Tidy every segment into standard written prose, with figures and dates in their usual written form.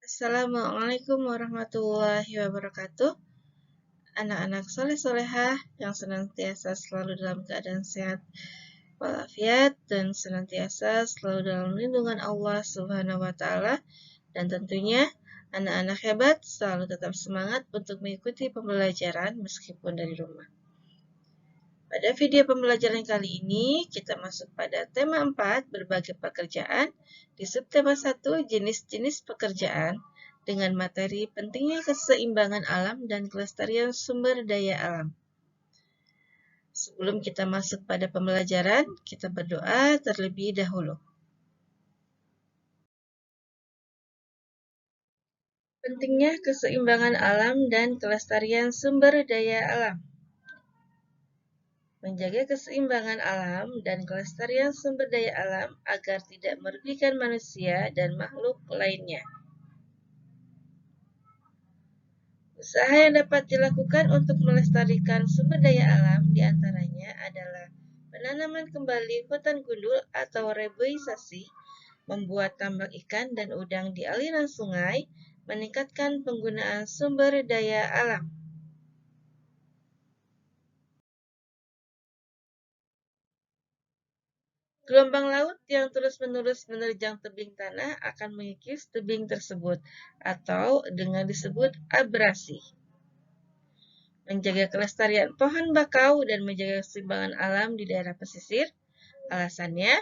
Assalamualaikum warahmatullahi wabarakatuh. Anak-anak soleh-solehah yang senantiasa selalu dalam keadaan sehat walafiat dan senantiasa selalu dalam lindungan Allah Subhanahu wa taala, dan tentunya anak-anak hebat selalu tetap semangat untuk mengikuti pembelajaran meskipun dari rumah. Pada video pembelajaran kali ini, kita masuk pada tema 4, berbagai pekerjaan, di subtema 1, jenis-jenis pekerjaan, dengan materi pentingnya keseimbangan alam dan kelestarian sumber daya alam. Sebelum kita masuk pada pembelajaran, kita berdoa terlebih dahulu. Pentingnya keseimbangan alam dan kelestarian sumber daya alam. Menjaga keseimbangan alam dan kelestarian sumber daya alam agar tidak merugikan manusia dan makhluk lainnya. Usaha yang dapat dilakukan untuk melestarikan sumber daya alam diantaranya adalah penanaman kembali hutan gundul atau reboisasi, membuat tambak ikan dan udang di aliran sungai, meningkatkan penggunaan sumber daya alam. Gelombang laut yang terus-menerus menerjang tebing tanah akan mengikis tebing tersebut, atau dengan disebut abrasi. Menjaga kelestarian pohon bakau dan menjaga keseimbangan alam di daerah pesisir. Alasannya,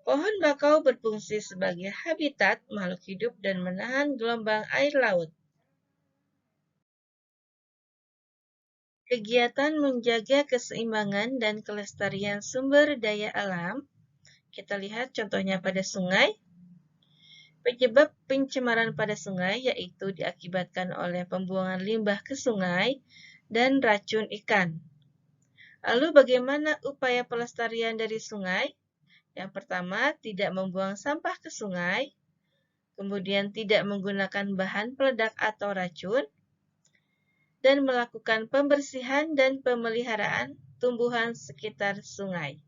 pohon bakau berfungsi sebagai habitat makhluk hidup dan menahan gelombang air laut. Kegiatan menjaga keseimbangan dan kelestarian sumber daya alam, kita lihat contohnya pada sungai. Penyebab pencemaran pada sungai yaitu diakibatkan oleh pembuangan limbah ke sungai dan racun ikan. Lalu bagaimana upaya pelestarian dari sungai? Yang pertama, tidak membuang sampah ke sungai, kemudian tidak menggunakan bahan peledak atau racun, dan melakukan pembersihan dan pemeliharaan tumbuhan sekitar sungai.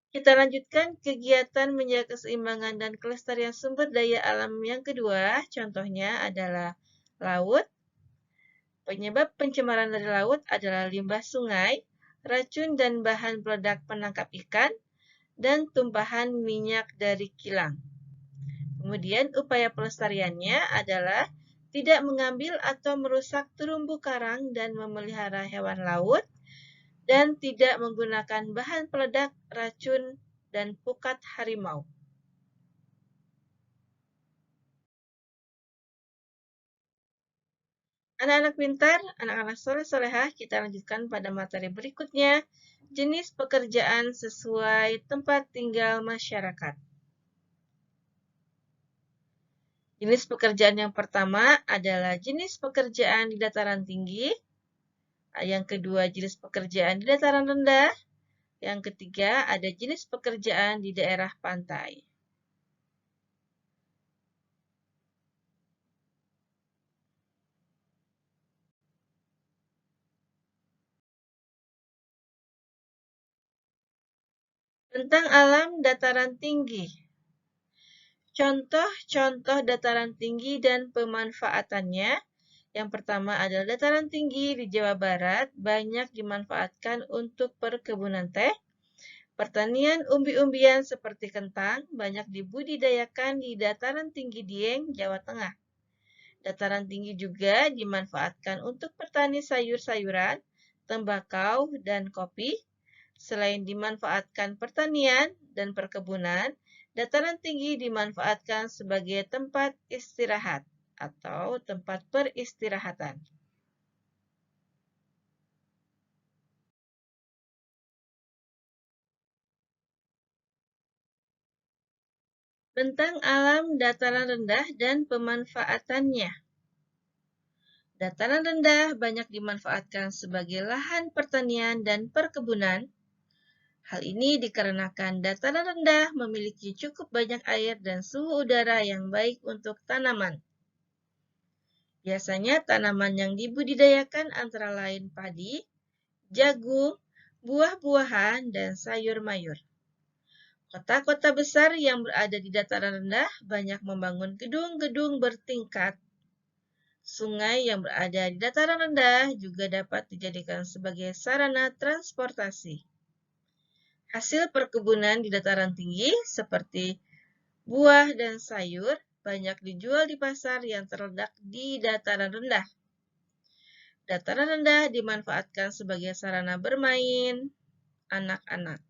Kita lanjutkan kegiatan menjaga keseimbangan dan kelestarian sumber daya alam yang kedua, contohnya adalah laut. Penyebab pencemaran dari laut adalah limbah sungai, racun dan bahan peledak penangkap ikan, dan tumpahan minyak dari kilang. Kemudian upaya pelestariannya adalah tidak mengambil atau merusak terumbu karang dan memelihara hewan laut, dan tidak menggunakan bahan peledak, racun, dan pukat harimau. Anak-anak pintar, anak-anak soleh-solehah, kita lanjutkan pada materi berikutnya, jenis pekerjaan sesuai tempat tinggal masyarakat. Jenis pekerjaan yang pertama adalah jenis pekerjaan di dataran tinggi. Yang kedua, jenis pekerjaan di dataran rendah. Yang ketiga, ada jenis pekerjaan di daerah pantai. Tentang alam dataran tinggi. Contoh-contoh dataran tinggi dan pemanfaatannya. Yang pertama adalah dataran tinggi di Jawa Barat banyak dimanfaatkan untuk perkebunan teh. Pertanian umbi-umbian seperti kentang banyak dibudidayakan di dataran tinggi Dieng, Jawa Tengah. Dataran tinggi juga dimanfaatkan untuk petani sayur-sayuran, tembakau, dan kopi. Selain dimanfaatkan pertanian dan perkebunan, dataran tinggi dimanfaatkan sebagai tempat istirahat atau tempat peristirahatan. Tentang alam dataran rendah dan pemanfaatannya. Dataran rendah banyak dimanfaatkan sebagai lahan pertanian dan perkebunan. Hal ini dikarenakan dataran rendah memiliki cukup banyak air dan suhu udara yang baik untuk tanaman. Biasanya tanaman yang dibudidayakan antara lain padi, jagung, buah-buahan, dan sayur mayur. Kota-kota besar yang berada di dataran rendah banyak membangun gedung-gedung bertingkat. Sungai yang berada di dataran rendah juga dapat dijadikan sebagai sarana transportasi. Hasil perkebunan di dataran tinggi seperti buah dan sayur banyak dijual di pasar yang terletak di dataran rendah. Dataran rendah dimanfaatkan sebagai sarana bermain anak-anak.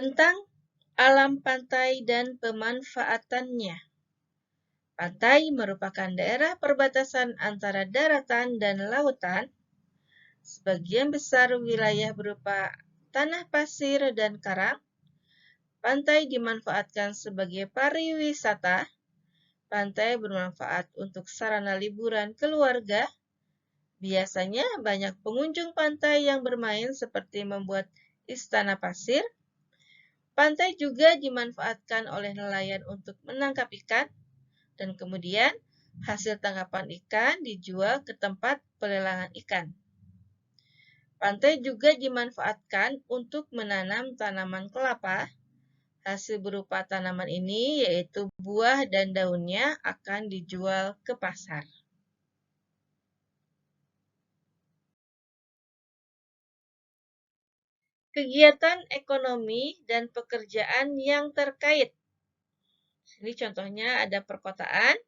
Tentang alam pantai dan pemanfaatannya. Pantai merupakan daerah perbatasan antara daratan dan lautan. Sebagian besar wilayah berupa tanah pasir dan karang. Pantai dimanfaatkan sebagai pariwisata. Pantai bermanfaat untuk sarana liburan keluarga. Biasanya banyak pengunjung pantai yang bermain seperti membuat istana pasir. Pantai juga dimanfaatkan oleh nelayan untuk menangkap ikan, dan kemudian hasil tangkapan ikan dijual ke tempat pelelangan ikan. Pantai juga dimanfaatkan untuk menanam tanaman kelapa. Hasil berupa tanaman ini, yaitu buah dan daunnya, akan dijual ke pasar. Kegiatan ekonomi dan pekerjaan yang terkait. Ini contohnya ada perkotaan.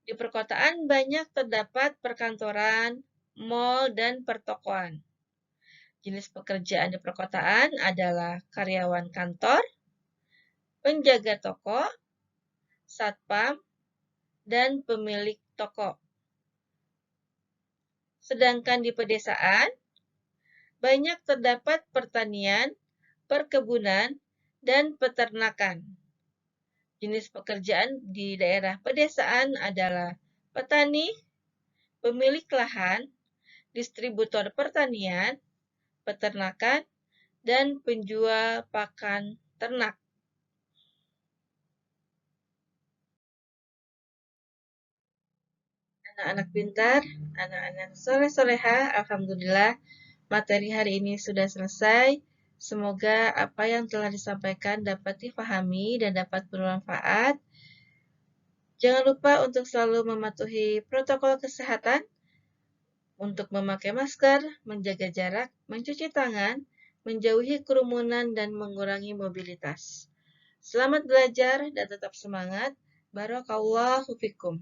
Di perkotaan banyak terdapat perkantoran, mal, dan pertokoan. Jenis pekerjaan di perkotaan adalah karyawan kantor, penjaga toko, satpam, dan pemilik toko. Sedangkan di pedesaan, banyak terdapat pertanian, perkebunan, dan peternakan. Jenis pekerjaan di daerah pedesaan adalah petani, pemilik lahan, distributor pertanian, peternakan, dan penjual pakan ternak. Anak-anak pintar, anak-anak soleh-soleha, alhamdulillah materi hari ini sudah selesai. Semoga apa yang telah disampaikan dapat dipahami dan dapat bermanfaat. Jangan lupa untuk selalu mematuhi protokol kesehatan untuk memakai masker, menjaga jarak, mencuci tangan, menjauhi kerumunan, dan mengurangi mobilitas. Selamat belajar dan tetap semangat. Barakallahu fikum.